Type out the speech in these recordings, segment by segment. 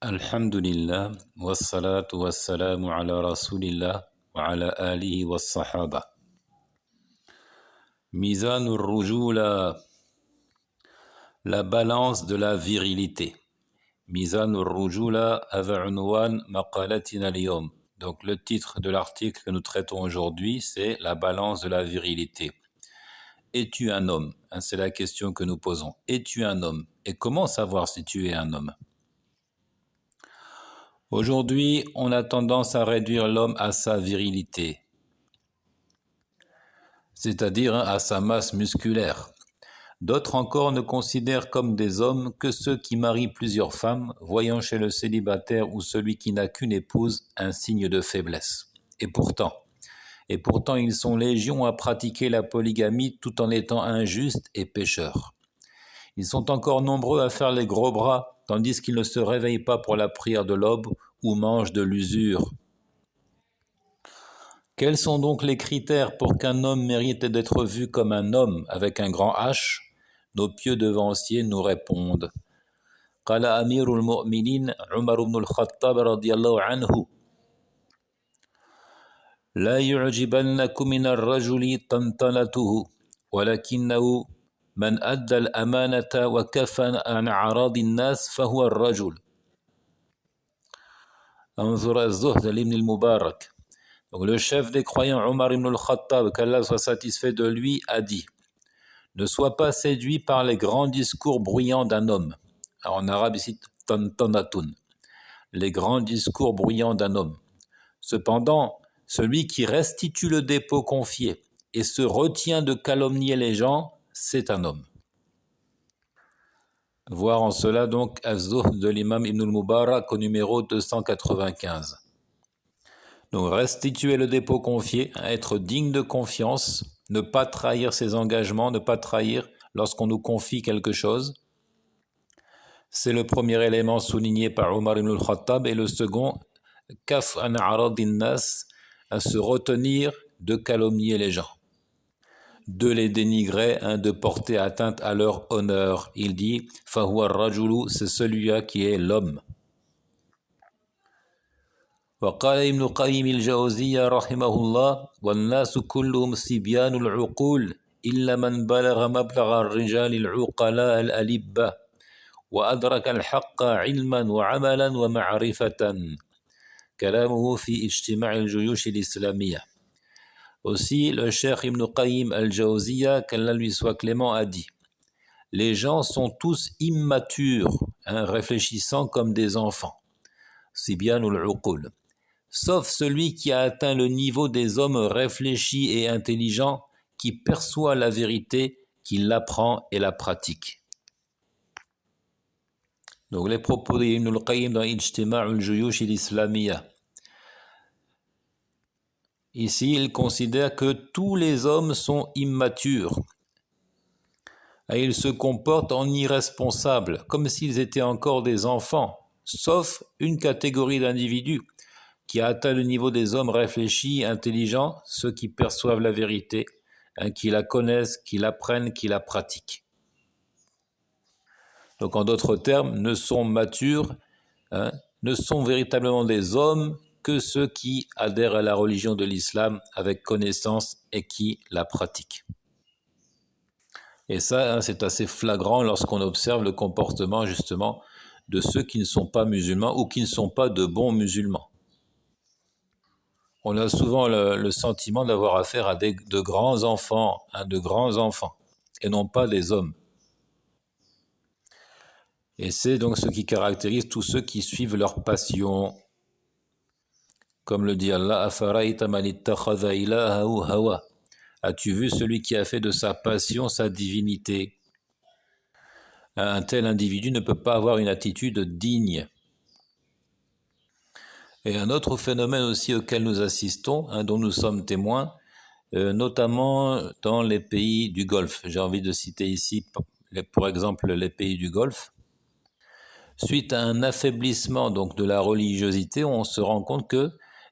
Alhamdulillah, wassalatu wassalamu ala rasulillah wa ala alihi wassahaba. Mizanur rujula, la balance de la virilité. Mizanur rujula hada unwan maqalatina al-yawm. Donc le titre de l'article que nous traitons aujourd'hui, c'est la balance de la virilité. Es-tu un homme? C'est la question que nous posons. Es-tu un homme? Et comment savoir si tu es un homme? Aujourd'hui, on a tendance à réduire l'homme à sa virilité, c'est-à-dire à sa masse musculaire. D'autres encore ne considèrent comme des hommes que ceux qui marient plusieurs femmes, voyant chez le célibataire ou celui qui n'a qu'une épouse un signe de faiblesse. Et pourtant, ils sont légions à pratiquer la polygamie tout en étant injustes et pécheurs. Ils sont encore nombreux à faire les gros bras, tandis qu'ils ne se réveillent pas pour la prière de l'aube ou mangent de l'usure. Quels sont donc les critères pour qu'un homme mérite d'être vu comme un homme avec un grand H? Nos pieux devanciers nous répondent. قال أمير المؤمنين عمر بن الخطاب رضي الله عنه لا يعجبنكم من الرجل طنطنته ولكنه من أدى الأمانة وكفى عن أعراض الناس فهو الرجل. انظر الزهد لابن المبارك. Donc le chef des croyants, Omar ibn al-Khattab, qu'Allah soit satisfait de lui, a dit: ne sois pas séduit par les grands discours bruyants d'un homme. Alors en arabe ici, tantanatun, les grands discours bruyants d'un homme. Cependant, celui qui restitue le dépôt confié et se retient de calomnier les gens, c'est un homme. Voir en cela donc Az-Zuhd de l'imam Ibn al-Mubarak au numéro 295. Donc restituer le dépôt confié, être digne de confiance, ne pas trahir ses engagements, ne pas trahir lorsqu'on nous confie quelque chose. C'est le premier élément souligné par Omar ibn al-Khattab, et le second, kaf an a'radin nas, à se retenir de calomnier les gens, de les dénigrer, de porter atteinte à leur honneur. Il dit fahuwa ar-rajulu, c'est celui-là qui est l'homme. وقال ابن القيم الجوزية رحمه الله والناس كلهم صبيان العقول إلا من بلغ مبلغ الرجال العقلاء الألبة وأدرك الحق علما وعملا ومعرفة. كلامه في اجتماع الجيوش الإسلامية. Aussi, le cheikh Ibn Qayyim al-Jawziyya, qu'Allah lui soit clément, a dit: les gens sont tous immatures, réfléchissant comme des enfants. Sibyanul uqul. Sauf celui qui a atteint le niveau des hommes réfléchis et intelligents, qui perçoit la vérité, qui l'apprend et la pratique. Donc les propos d'Ibn al-Qayyim dans Ijtima' al-Juyush al-Islamiyya. Ici, il considère que tous les hommes sont immatures et ils se comportent en irresponsables, comme s'ils étaient encore des enfants, sauf une catégorie d'individus qui a atteint le niveau des hommes réfléchis, intelligents, ceux qui perçoivent la vérité, qui la connaissent, qui l'apprennent, qui la pratiquent. Donc en d'autres termes, ne sont matures, ne sont véritablement des hommes que ceux qui adhèrent à la religion de l'islam avec connaissance et qui la pratiquent. Et ça, c'est assez flagrant lorsqu'on observe le comportement justement de ceux qui ne sont pas musulmans ou qui ne sont pas de bons musulmans. On a souvent le sentiment d'avoir affaire à de grands enfants, et non pas des hommes. Et c'est donc ce qui caractérise tous ceux qui suivent leur passion. Comme le dit Allah, Afara'ayta man ittakhadha ilahahu hawa. As-tu vu celui qui a fait de sa passion sa divinité? Un tel individu ne peut pas avoir une attitude digne. Et un autre phénomène aussi auquel nous assistons, dont nous sommes témoins, notamment dans les pays du Golfe. J'ai envie de citer ici, pour exemple, les pays du Golfe. Suite à un affaiblissement donc de la religiosité, on se rend compte que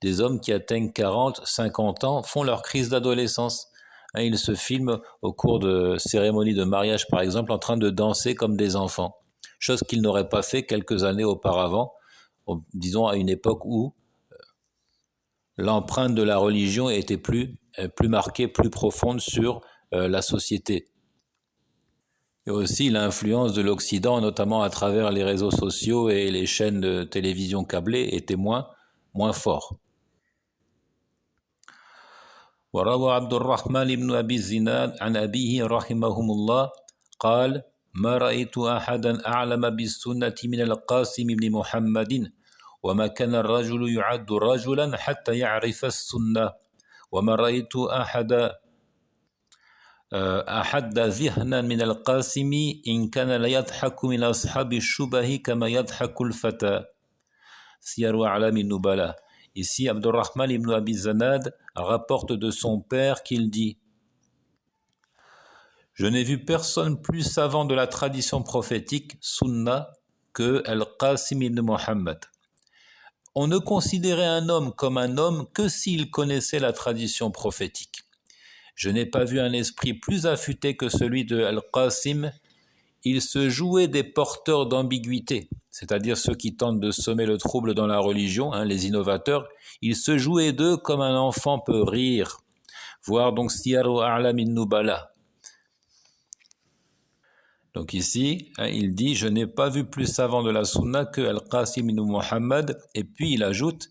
des hommes qui atteignent 40, 50 ans font leur crise d'adolescence. Ils se filment au cours de cérémonies de mariage, par exemple, en train de danser comme des enfants, chose qu'ils n'auraient pas fait quelques années auparavant, disons à une époque où l'empreinte de la religion était plus marquée, plus profonde sur la société. Et aussi l'influence de l'Occident, notamment à travers les réseaux sociaux et les chaînes de télévision câblées, était moins fort. وروى عبد الرحمن بن أبي الزناد عن أبيه رحمهم الله قال ما رأيت أحدا أعلم بالسنة من القاسم بن محمد وما كان الرجل يعد رجلا حتى يعرف السنة وما رأيت أحد ذهنا من القاسم إن كان ليضحك من أصحاب الشبه كما يضحك الفتى سير أعلام النبلاء. Ici, Abdurrahman ibn Abi Zanad rapporte de son père qu'il dit « Je n'ai vu personne plus savant de la tradition prophétique, sunna, que Al-Qasim ibn Muhammad. On ne considérait un homme comme un homme que s'il connaissait la tradition prophétique. Je n'ai pas vu un esprit plus affûté que celui de Al-Qasim. Il se jouait des porteurs d'ambiguïté, c'est-à-dire ceux qui tentent de semer le trouble dans la religion, les innovateurs. Il se jouait d'eux comme un enfant peut rire. Voir donc Siyaru A'lamin Nubala. Donc ici, il dit « Je n'ai pas vu plus savant de la sunna que Al-Qasim ibn Muhammad » et puis il ajoute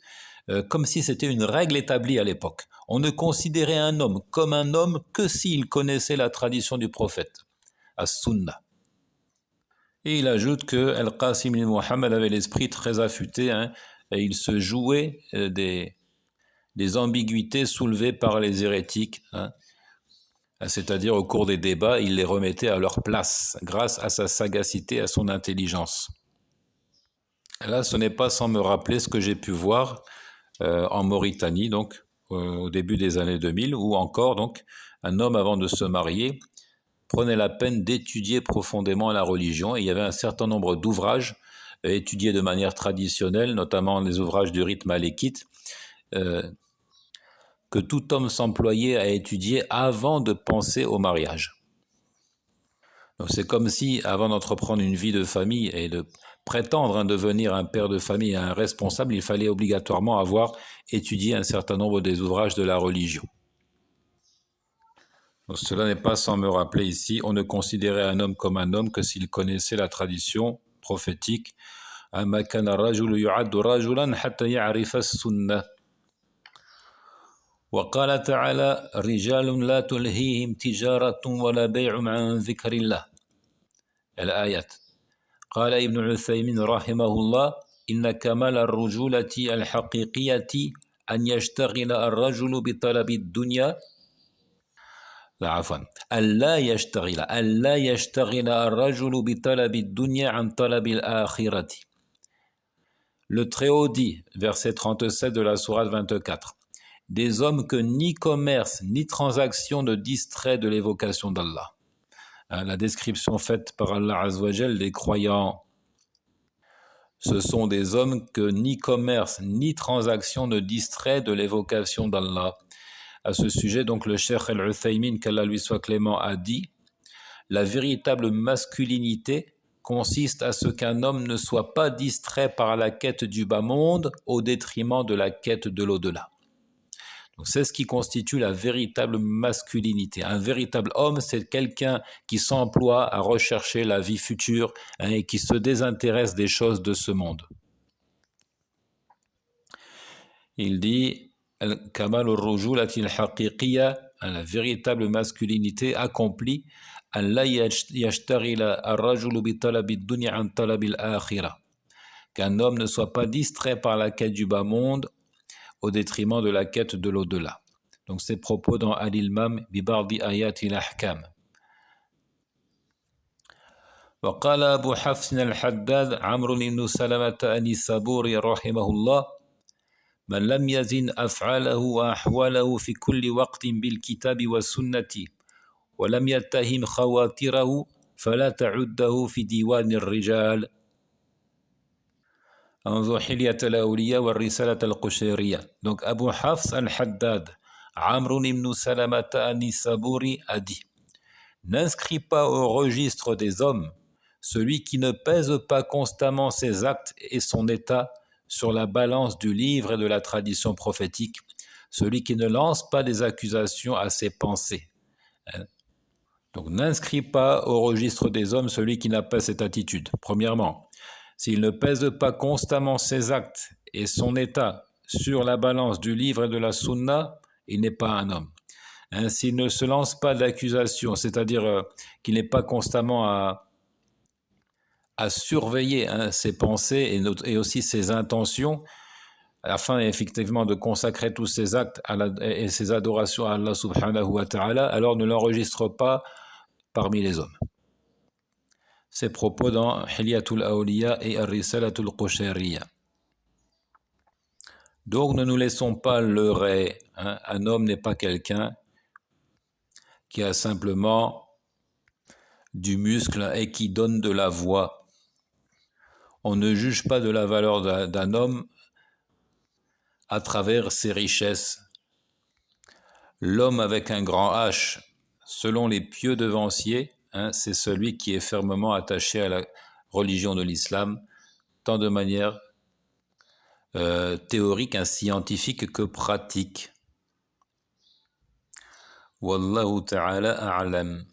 comme si c'était une règle établie à l'époque. On ne considérait un homme comme un homme que s'il connaissait la tradition du prophète, as-sunna. Et il ajoute que Al-Qasim ibn Muhammad avait l'esprit très affûté, et il se jouait des ambiguïtés soulevées par les hérétiques, c'est-à-dire au cours des débats, il les remettait à leur place grâce à sa sagacité, à son intelligence. Là, ce n'est pas sans me rappeler ce que j'ai pu voir en Mauritanie, donc au début des années 2000, où encore donc un homme avant de se marier prenait la peine d'étudier profondément la religion, et il y avait un certain nombre d'ouvrages étudiés de manière traditionnelle, notamment les ouvrages du rite malékite, que tout homme s'employait à étudier avant de penser au mariage. Donc c'est comme si, avant d'entreprendre une vie de famille et de prétendre devenir un père de famille et un responsable, il fallait obligatoirement avoir étudié un certain nombre des ouvrages de la religion. Donc cela n'est pas sans me rappeler ici, on ne considérait un homme comme un homme que s'il connaissait la tradition prophétique. أما كان الرجل يعد رجلا حتى يعرف السنة. وقال تعالى رجال لا تلهيهم تجارة ولا بيع عن ذكر الله. الآيات. قال ابن عثيمين رحمه الله إن كمال الرجولة الحقيقية أن يشتغل الرجل بطلب الدنيا لا عفوا ألا يشتغل الرجل بطلب الدنيا عن طلب الآخرة. Le Très-Haut dit, verset 37 de la sourate 24, des hommes que ni commerce ni transaction ne distrait de l'évocation d'Allah. La description faite par Allah Azzawajal des croyants, ce sont des hommes que ni commerce ni transaction ne distrait de l'évocation d'Allah. À ce sujet, donc, le Cheikh Al-Uthaymin, qu'Allah lui soit clément, a dit « La véritable masculinité consiste à ce qu'un homme ne soit pas distrait par la quête du bas monde au détriment de la quête de l'au-delà. » Donc, c'est ce qui constitue la véritable masculinité. Un véritable homme, c'est quelqu'un qui s'emploie à rechercher la vie future et qui se désintéresse des choses de ce monde. Il dit Kamal al-rujulati al-haqiqiyya, la véritable masculinité accomplie, an la yashtaghila ar-rajulu bi talabi ad-dunya an talabi al-akhirah. Qu'un homme ne soit pas distrait par la quête du bas monde au détriment de la quête de l'au-delà. Donc ces propos dans Al-Ilmam bi bardi ayati al-ahkam. وقال أبو حفص الحداد عمرو بن سلمة النيسابوري رحمه الله من لم يزن أفعاله وأحواله في كل وقت بالكتاب والسنة ولم يتهم خواطره فلا تعده في ديوان الرجال. انظر حلية الأولياء والرسالة القشيرية. Donc Abu Hafs al-Haddad, Amr ibn Salamat an-Nisaburi a dit n'inscris pas au registre des hommes celui qui ne pèse pas constamment ses actes et son état sur la balance du livre et de la tradition prophétique, celui qui ne lance pas des accusations à ses pensées. Donc n'inscrit pas au registre des hommes celui qui n'a pas cette attitude. Premièrement, s'il ne pèse pas constamment ses actes et son état sur la balance du livre et de la sunna, il n'est pas un homme. S'il ne se lance pas d'accusations, c'est-à-dire qu'il n'est pas constamment à surveiller ses pensées et aussi ses intentions, afin effectivement de consacrer tous ses actes et ses adorations à Allah subhanahu wa ta'ala, alors ne l'enregistre pas parmi les hommes. Ces propos dans Hilyatul Awliya et Ar-Risalatul Qushayriya. Donc ne nous laissons pas leurrer. Un homme n'est pas quelqu'un qui a simplement du muscle et qui donne de la voix. On ne juge pas de la valeur d'un homme à travers ses richesses. L'homme avec un grand H, selon les pieux devanciers, c'est celui qui est fermement attaché à la religion de l'islam, tant de manière théorique, scientifique que pratique. Wallahu ta'ala a'lam.